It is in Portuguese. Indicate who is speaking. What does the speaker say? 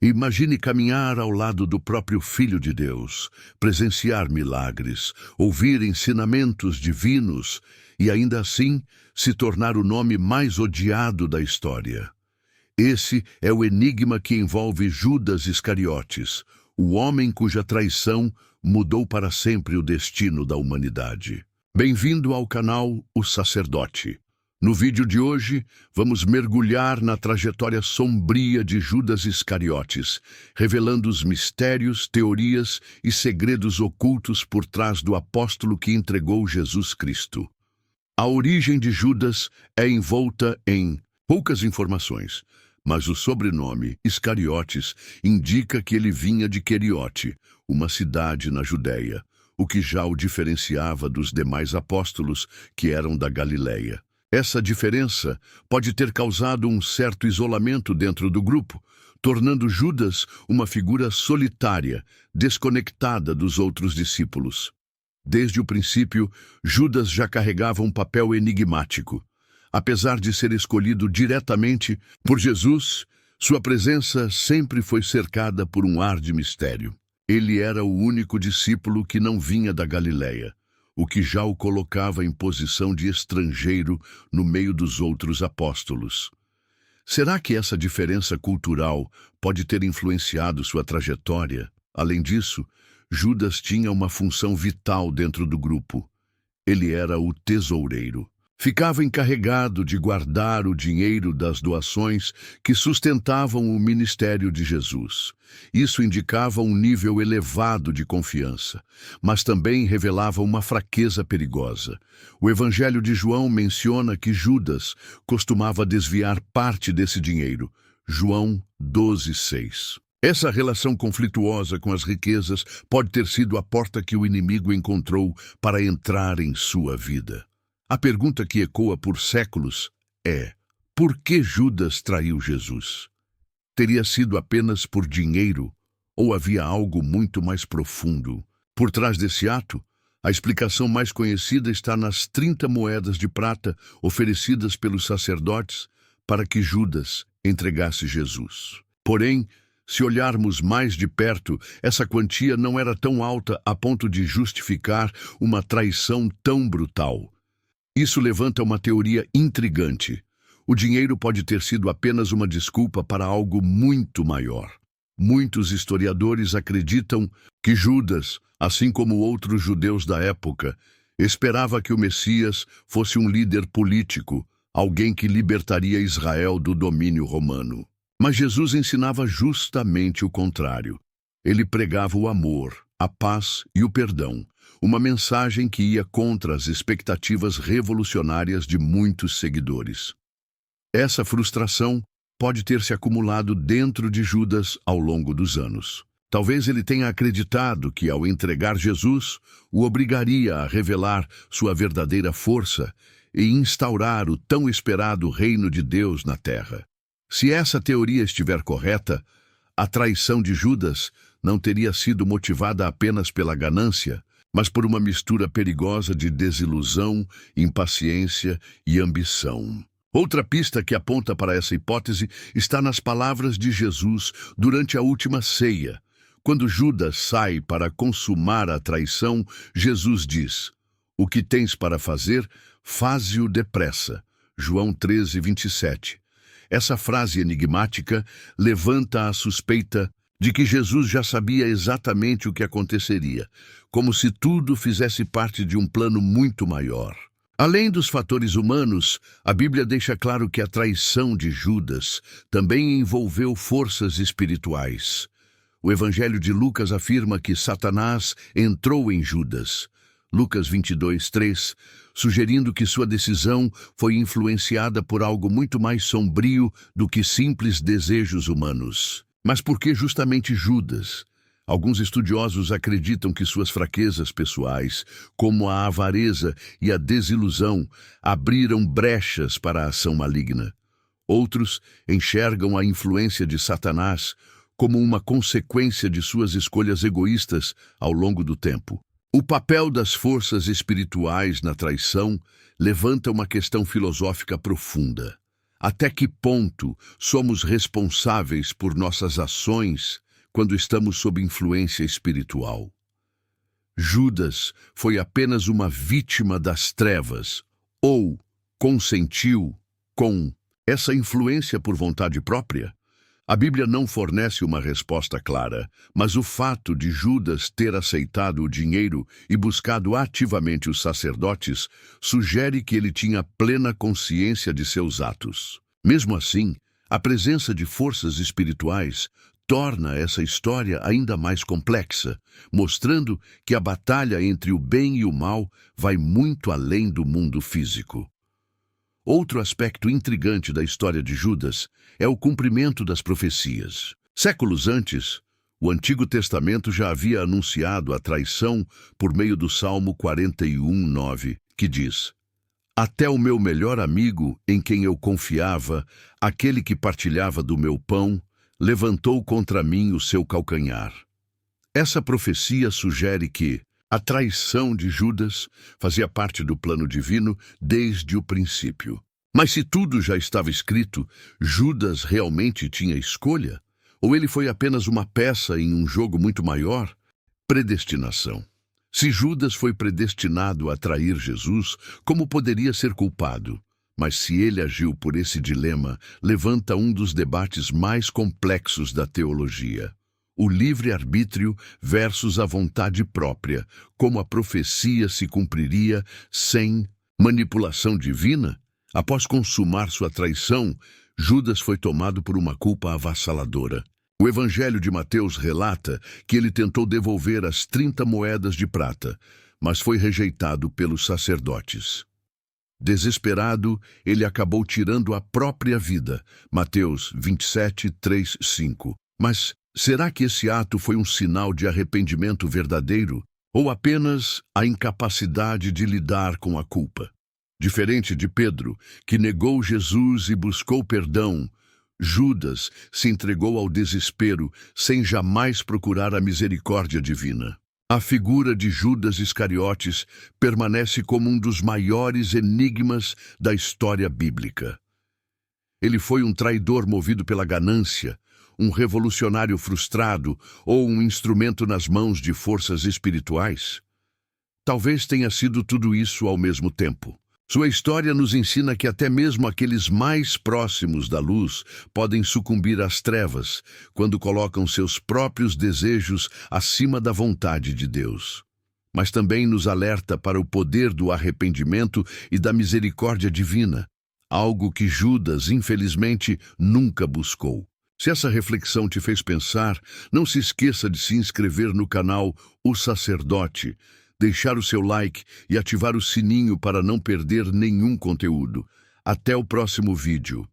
Speaker 1: Imagine caminhar ao lado do próprio Filho de Deus, presenciar milagres, ouvir ensinamentos divinos e ainda assim se tornar o nome mais odiado da história. Esse é o enigma que envolve Judas Iscariotes, o homem cuja traição mudou para sempre o destino da humanidade. Bem-vindo ao canal O Sacerdote. No vídeo de hoje, vamos mergulhar na trajetória sombria de Judas Iscariotes, revelando os mistérios, teorias e segredos ocultos por trás do apóstolo que entregou Jesus Cristo. A origem de Judas é envolta em poucas informações, mas o sobrenome Iscariotes indica que ele vinha de Queriote, uma cidade na Judéia, o que já o diferenciava dos demais apóstolos que eram da Galileia. Essa diferença pode ter causado um certo isolamento dentro do grupo, tornando Judas uma figura solitária, desconectada dos outros discípulos. Desde o princípio, Judas já carregava um papel enigmático. Apesar de ser escolhido diretamente por Jesus, sua presença sempre foi cercada por um ar de mistério. Ele era o único discípulo que não vinha da Galileia, o que já o colocava em posição de estrangeiro no meio dos outros apóstolos. Será que essa diferença cultural pode ter influenciado sua trajetória? Além disso, Judas tinha uma função vital dentro do grupo. Ele era o tesoureiro. Ficava encarregado de guardar o dinheiro das doações que sustentavam o ministério de Jesus. Isso indicava um nível elevado de confiança, mas também revelava uma fraqueza perigosa. O Evangelho de João menciona que Judas costumava desviar parte desse dinheiro. João 12:6. Essa relação conflituosa com as riquezas pode ter sido a porta que o inimigo encontrou para entrar em sua vida. A pergunta que ecoa por séculos é: por que Judas traiu Jesus? Teria sido apenas por dinheiro ou havia algo muito mais profundo? Por trás desse ato, a explicação mais conhecida está nas 30 moedas de prata oferecidas pelos sacerdotes para que Judas entregasse Jesus. Porém, se olharmos mais de perto, essa quantia não era tão alta a ponto de justificar uma traição tão brutal. Isso levanta uma teoria intrigante. O dinheiro pode ter sido apenas uma desculpa para algo muito maior. Muitos historiadores acreditam que Judas, assim como outros judeus da época, esperava que o Messias fosse um líder político, alguém que libertaria Israel do domínio romano. Mas Jesus ensinava justamente o contrário. Ele pregava o amor, a paz e o perdão. Uma mensagem que ia contra as expectativas revolucionárias de muitos seguidores. Essa frustração pode ter se acumulado dentro de Judas ao longo dos anos. Talvez ele tenha acreditado que, ao entregar Jesus, o obrigaria a revelar sua verdadeira força e instaurar o tão esperado reino de Deus na terra. Se essa teoria estiver correta, a traição de Judas não teria sido motivada apenas pela ganância, mas por uma mistura perigosa de desilusão, impaciência e ambição. Outra pista que aponta para essa hipótese está nas palavras de Jesus durante a última ceia. Quando Judas sai para consumar a traição, Jesus diz: "O que tens para fazer, faze-o depressa." João 13:27. Essa frase enigmática levanta a suspeita de que Jesus já sabia exatamente o que aconteceria, como se tudo fizesse parte de um plano muito maior. Além dos fatores humanos, a Bíblia deixa claro que a traição de Judas também envolveu forças espirituais. O Evangelho de Lucas afirma que Satanás entrou em Judas, Lucas 22:3, sugerindo que sua decisão foi influenciada por algo muito mais sombrio do que simples desejos humanos. Mas por que justamente Judas? Alguns estudiosos acreditam que suas fraquezas pessoais, como a avareza e a desilusão, abriram brechas para a ação maligna. Outros enxergam a influência de Satanás como uma consequência de suas escolhas egoístas ao longo do tempo. O papel das forças espirituais na traição levanta uma questão filosófica profunda. Até que ponto somos responsáveis por nossas ações quando estamos sob influência espiritual? Judas foi apenas uma vítima das trevas ou consentiu com essa influência por vontade própria? A Bíblia não fornece uma resposta clara, mas o fato de Judas ter aceitado o dinheiro e buscado ativamente os sacerdotes sugere que ele tinha plena consciência de seus atos. Mesmo assim, a presença de forças espirituais torna essa história ainda mais complexa, mostrando que a batalha entre o bem e o mal vai muito além do mundo físico. Outro aspecto intrigante da história de Judas é o cumprimento das profecias. Séculos antes, o Antigo Testamento já havia anunciado a traição por meio do Salmo 41:9, que diz: "Até o meu melhor amigo, em quem eu confiava, aquele que partilhava do meu pão, levantou contra mim o seu calcanhar." Essa profecia sugere que a traição de Judas fazia parte do plano divino desde o princípio. Mas se tudo já estava escrito, Judas realmente tinha escolha? Ou ele foi apenas uma peça em um jogo muito maior? Predestinação. Se Judas foi predestinado a trair Jesus, como poderia ser culpado? Mas se ele agiu por esse dilema, levanta um dos debates mais complexos da teologia: o livre-arbítrio versus a vontade própria, como a profecia se cumpriria sem manipulação divina? Após consumar sua traição, Judas foi tomado por uma culpa avassaladora. O Evangelho de Mateus relata que ele tentou devolver as 30 moedas de prata, mas foi rejeitado pelos sacerdotes. Desesperado, ele acabou tirando a própria vida. Mateus 27, 3, 5. Mas será que esse ato foi um sinal de arrependimento verdadeiro ou apenas a incapacidade de lidar com a culpa? Diferente de Pedro, que negou Jesus e buscou perdão, Judas se entregou ao desespero sem jamais procurar a misericórdia divina. A figura de Judas Iscariotes permanece como um dos maiores enigmas da história bíblica. Ele foi um traidor movido pela ganância, um revolucionário frustrado ou um instrumento nas mãos de forças espirituais? Talvez tenha sido tudo isso ao mesmo tempo. Sua história nos ensina que até mesmo aqueles mais próximos da luz podem sucumbir às trevas quando colocam seus próprios desejos acima da vontade de Deus. Mas também nos alerta para o poder do arrependimento e da misericórdia divina, algo que Judas, infelizmente, nunca buscou. Se essa reflexão te fez pensar, não se esqueça de se inscrever no canal O Sacerdote, deixar o seu like e ativar o sininho para não perder nenhum conteúdo. Até o próximo vídeo.